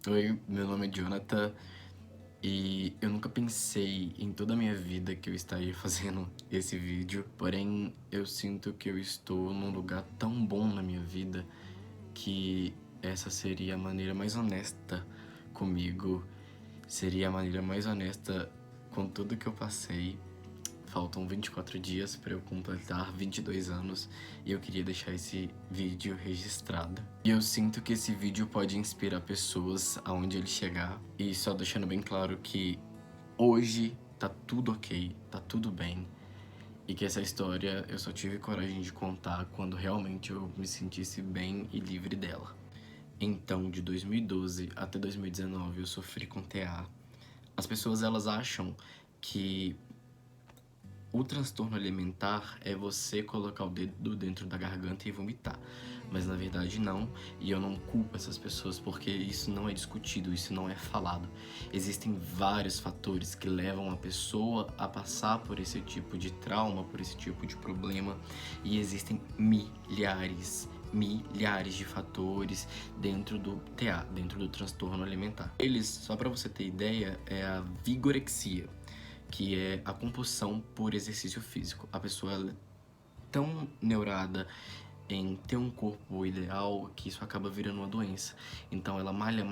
Oi, meu nome é Jonathan e eu nunca pensei em toda a minha vida que eu estaria fazendo esse vídeo, porém eu sinto que eu estou num lugar tão bom na minha vida que essa seria a maneira mais honesta comigo, seria a maneira mais honesta com tudo que eu passei. Faltam 24 dias para eu completar 22 anos e eu queria deixar esse vídeo registrado. E eu sinto que esse vídeo pode inspirar pessoas aonde ele chegar. E só deixando bem claro que hoje tá tudo ok, tá tudo bem. E que essa história eu só tive coragem de contar quando realmente eu me sentisse bem e livre dela. Então, de 2012 até 2019 eu sofri com TA. As pessoas elas acham que o transtorno alimentar é você colocar o dedo dentro da garganta e vomitar. Mas na verdade não, e eu não culpo essas pessoas porque isso não é discutido, isso não é falado. Existem vários fatores que levam a pessoa a passar por esse tipo de trauma, por esse tipo de problema, e existem milhares de fatores dentro do TA, dentro do transtorno alimentar. Eles, só para você ter ideia, é a vigorexia, que é a compulsão por exercício físico. A pessoa ela é tão neurada em ter um corpo ideal que isso acaba virando uma doença. Então ela malha,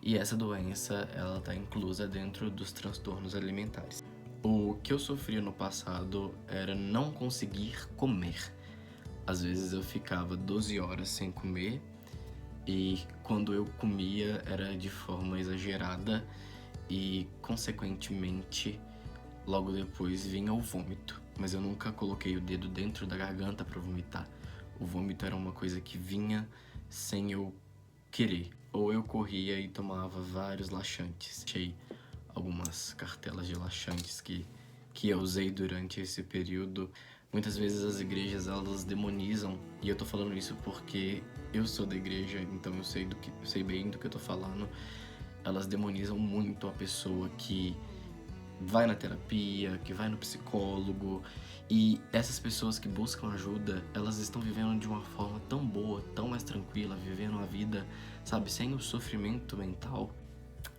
e essa doença ela tá inclusa dentro dos transtornos alimentares. O que eu sofria no passado era não conseguir comer. Às vezes eu ficava 12 horas sem comer e quando eu comia era de forma exagerada e, consequentemente, logo depois vinha o vômito. Mas eu nunca coloquei o dedo dentro da garganta para vomitar. O vômito era uma coisa que vinha sem eu querer. Ou eu corria e tomava vários laxantes. Achei algumas cartelas de laxantes que eu usei durante esse período. Muitas vezes as igrejas elas demonizam, e eu tô falando isso porque eu sou da igreja, então eu sei bem do que eu tô falando. Elas demonizam muito a pessoa que vai na terapia, que vai no psicólogo, e essas pessoas que buscam ajuda, elas estão vivendo de uma forma tão boa, tão mais tranquila, vivendo a vida, sabe, sem o sofrimento mental.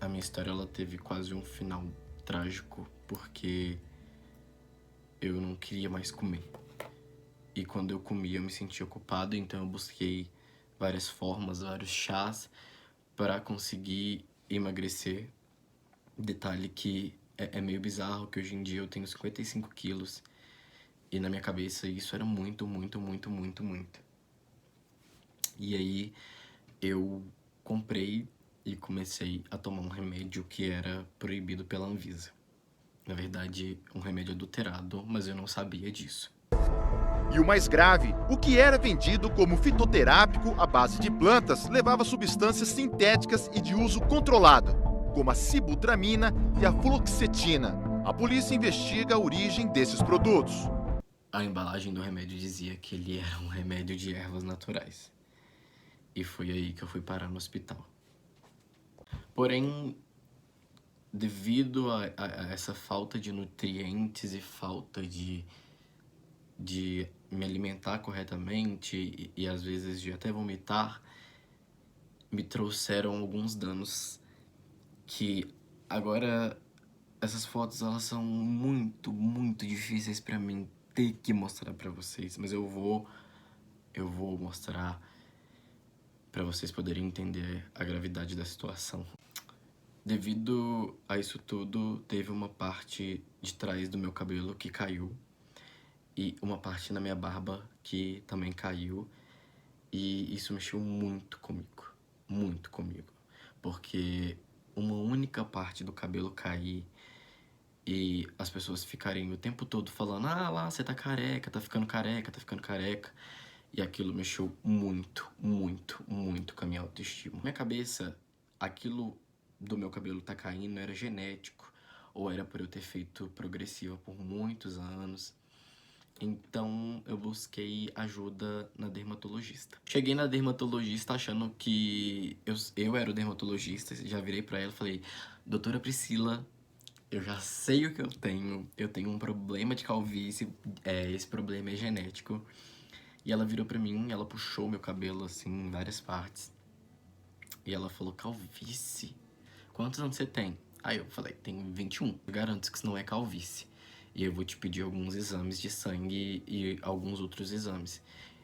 A minha história ela teve quase um final trágico, porque eu não queria mais comer. E quando eu comia eu me sentia ocupado, então eu busquei várias formas, vários chás para conseguir emagrecer. Detalhe que é meio bizarro que hoje em dia eu tenho 55 quilos e na minha cabeça isso era muito. E aí eu comprei e comecei a tomar um remédio que era proibido pela Anvisa. Na verdade, um remédio adulterado, mas eu não sabia disso. E o mais grave, o que era vendido como fitoterápico à base de plantas levava substâncias sintéticas e de uso controlado, como a sibutramina e a fluoxetina. A polícia investiga a origem desses produtos. A embalagem do remédio dizia que ele era um remédio de ervas naturais. E foi aí que eu fui parar no hospital. Porém, devido a essa falta de nutrientes e falta de me alimentar corretamente e às vezes de até vomitar, me trouxeram alguns danos que agora essas fotos elas são muito difíceis pra mim ter que mostrar pra vocês, mas eu vou mostrar pra vocês poderem entender a gravidade da situação. Devido a isso tudo, teve uma parte de trás do meu cabelo que caiu e uma parte na minha barba que também caiu, e isso mexeu muito comigo, porque uma única parte do cabelo cair e as pessoas ficarem o tempo todo falando: ah lá, você tá careca, tá ficando careca, tá ficando careca, e aquilo mexeu muito com a minha autoestima. Na minha cabeça, aquilo do meu cabelo tá caindo era genético, ou era por eu ter feito progressiva por muitos anos. Então eu busquei ajuda na dermatologista. Cheguei na dermatologista achando que eu era o dermatologista, já virei pra ela e falei: doutora Priscila, eu já sei o que eu tenho um problema de calvície, esse problema é genético. E ela virou pra mim, ela puxou meu cabelo assim em várias partes E ela falou, calvície? Quantos anos você tem? Aí eu falei, tenho 21. Eu garanto que isso não é calvície. E eu vou te pedir alguns exames de sangue e alguns outros exames.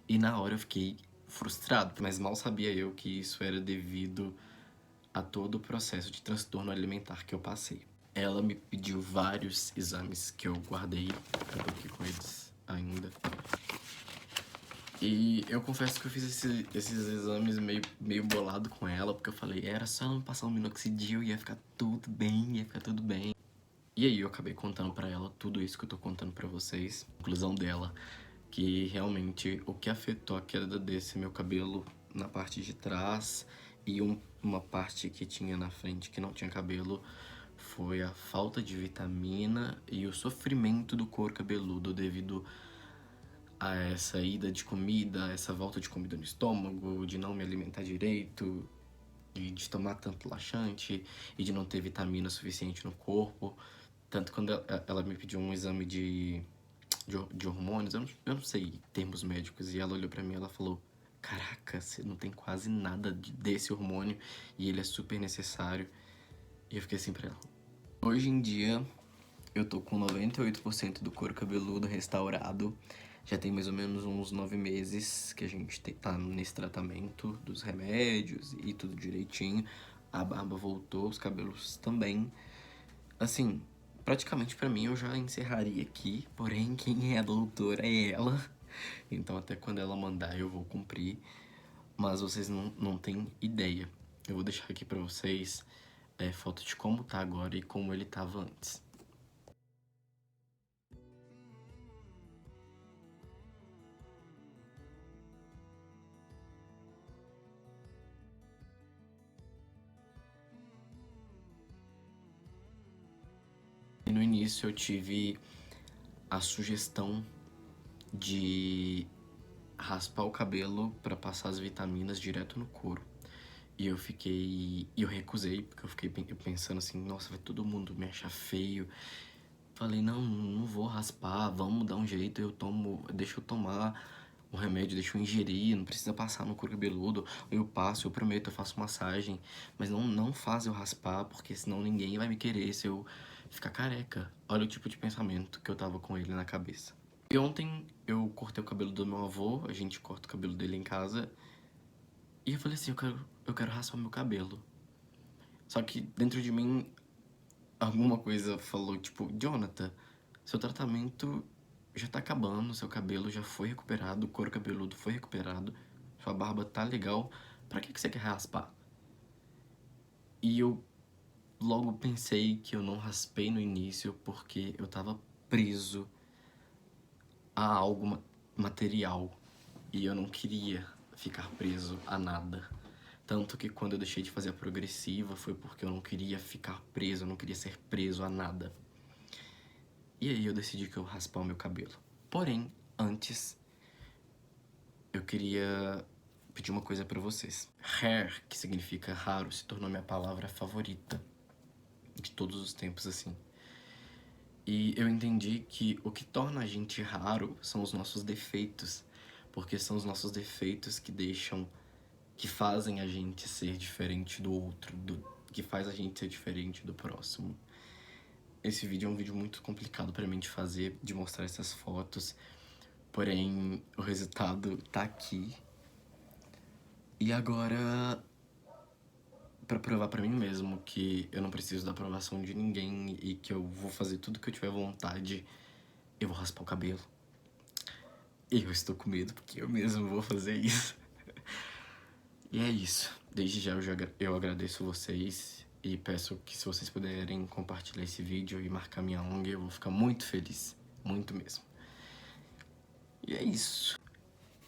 E na hora eu fiquei frustrado, mas mal sabia eu que isso era devido a todo o processo de transtorno alimentar que eu passei. Ela me pediu vários exames que eu guardei, eu tô aqui com eles ainda. E eu confesso que eu fiz esses exames meio bolado com ela, porque eu falei, era só ela me passar um minoxidil e ia ficar tudo bem, ia ficar tudo bem. E aí eu acabei contando pra ela tudo isso que eu tô contando pra vocês. A conclusão dela, que realmente o que afetou a queda desse meu cabelo na parte de trás e uma parte que tinha na frente que não tinha cabelo foi a falta de vitamina e o sofrimento do couro cabeludo devido a essa ida de comida, essa volta de comida no estômago, de não me alimentar direito, de tomar tanto laxante e de não ter vitamina suficiente no corpo. Tanto quando ela me pediu um exame de hormônios, eu não sei termos médicos, e ela olhou pra mim e ela falou, caraca, você não tem quase nada desse hormônio e ele é super necessário. E eu fiquei assim pra ela. Hoje em dia, eu tô com 98% do couro cabeludo restaurado. Já tem mais ou menos uns 9 meses que a gente tá nesse tratamento dos remédios e tudo direitinho. A barba voltou, os cabelos também. Assim, praticamente pra mim eu já encerraria aqui, porém quem é a doutora é ela. Então até quando ela mandar eu vou cumprir. Mas vocês não têm ideia. Eu vou deixar aqui pra vocês foto de como tá agora e como ele tava antes. E no início eu tive a sugestão de raspar o cabelo pra passar as vitaminas direto no couro. E eu recusei, porque eu fiquei pensando assim, nossa, vai todo mundo me achar feio. Falei, não vou raspar, vamos dar um jeito, deixa eu tomar o remédio, deixa eu ingerir, não precisa passar no couro cabeludo. Eu passo, eu prometo, eu faço massagem, mas não faz eu raspar, porque senão ninguém vai me querer se eu ficar careca. Olha o tipo de pensamento que eu tava com ele na cabeça. E ontem eu cortei o cabelo do meu avô, a gente corta o cabelo dele em casa, e eu falei assim, eu quero raspar meu cabelo. Só que dentro de mim, alguma coisa falou, tipo, Jonathan, seu tratamento já tá acabando, seu cabelo já foi recuperado, o couro cabeludo foi recuperado, sua barba tá legal, pra que você quer raspar? E eu logo pensei que eu não raspei no início porque eu tava preso a algo material e eu não queria ficar preso a nada. Tanto que quando eu deixei de fazer a progressiva foi porque eu não queria ficar preso, eu não queria ser preso a nada. E aí eu decidi que eu raspar o meu cabelo. Porém, antes, eu queria pedir uma coisa pra vocês. Rare, que significa raro, se tornou minha palavra favorita de todos os tempos, assim. E eu entendi que o que torna a gente raro são os nossos defeitos, porque são os nossos defeitos que fazem a gente ser diferente do outro, que faz a gente ser diferente do próximo. Esse vídeo é um vídeo muito complicado pra mim de fazer, de mostrar essas fotos, porém o resultado tá aqui. E agora, pra provar pra mim mesmo que eu não preciso da aprovação de ninguém e que eu vou fazer tudo que eu tiver vontade, eu vou raspar o cabelo. E eu estou com medo porque eu mesmo vou fazer isso. E é isso. Desde já eu agradeço vocês e peço que se vocês puderem compartilhar esse vídeo e marcar minha ONG, eu vou ficar muito feliz. Muito mesmo. E é isso.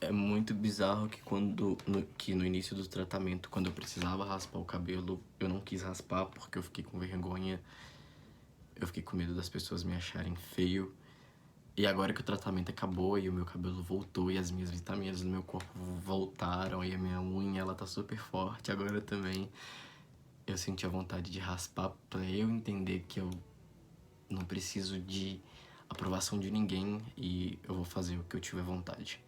É muito bizarro que no início do tratamento, quando eu precisava raspar o cabelo, eu não quis raspar porque eu fiquei com vergonha. Eu fiquei com medo das pessoas me acharem feio. E agora que o tratamento acabou e o meu cabelo voltou e as minhas vitaminas do meu corpo voltaram e a minha unha, ela tá super forte agora também, eu senti a vontade de raspar pra eu entender que eu não preciso de aprovação de ninguém e eu vou fazer o que eu tiver vontade.